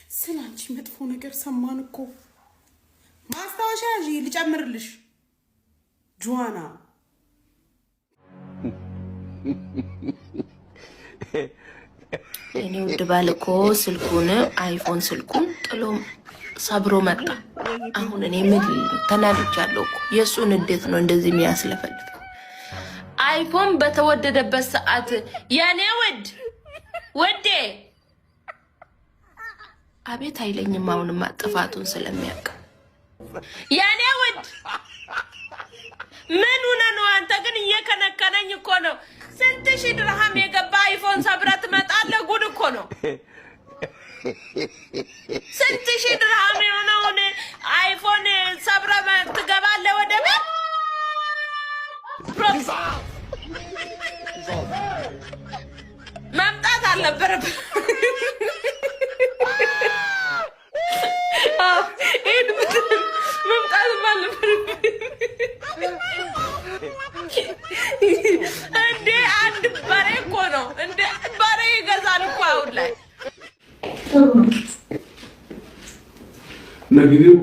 ስላንቺ መጥፎ ነገር ሰማን እኮ ማስታወሻ ያዢ ልጨምርልሽ ጆዋና እኔ ውድ ባልኮ ስልኩን አይፎን ስልኩን ጥሎ ሰብሮ መጣ አሁን እኔ ምን ተናድቻለሁ እኮ የሱን እንዴት ነው እንደዚህ የሚያስለፈልፍ አይፎን በተወደደበት ሰዓት ያኔ ወዴ አቤት አይለኝም አሁንማ ጥፋቱን ስለሚያውቅ ያኔ ምን ሆነ ነው አንተ ግን እየከነከነኝ እኮ ነው ስንት ሺህ ድርሃም የገባ አይፎን ሰብረት መጣለ ጉድ እኮ ነው ስንት ሺህ ድርሃም የሆነው አይፎን ሰብረት ትገባለ ወደ ቤት መምጣት አልነበረብህ መምጣት አልነበረብህ እንዴ አንድ በሬ እኮ ነው እንዴ በሬ ይገዛል እኮ አሁን ላይ ለጊዜው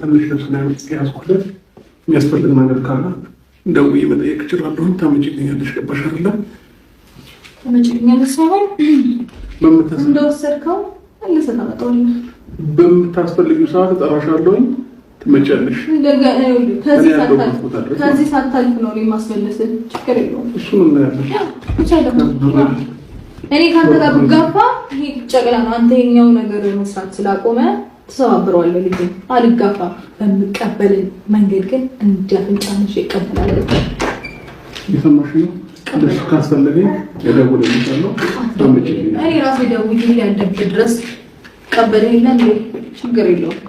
ትንሽ ስለምት ያስኩለት የሚያስፈልግ ነገር ካለ ደውዬ መጠየቅ እችላለሁ። ታመጭልኛለሽ? ገባሽ አይደለ? ታመጭልኛለሽ ሳይሆን እንደወሰድከው መልሰህ ታመጣዋለህ። በምታስፈልጊው ሰዓት እጠራሻለሁ። ትመጫለሽ። ከዚህ ሳታልፍ ነው የማስመለስህ። ችግር የለውም። እሱን እናያለን። እኔ ካንተ ጋር ብጋፋ ይሄ ጨቅላ ነው። አንተ የኛው ነገር መስራት ስላቆመ ተሰባብረዋለሁ። ልጅ አልጋፋ በሚቀበል መንገድ ግን እንዲያፍንጫንሽ ይቀበላል። የሰማሽ ነው። እንደሱ ካስፈለገኝ እደውልልሻለሁ። ታመጭልኝ። እኔ ራሴ ደውዬ ያለበት ድረስ ቀበለኝ። ችግር የለውም።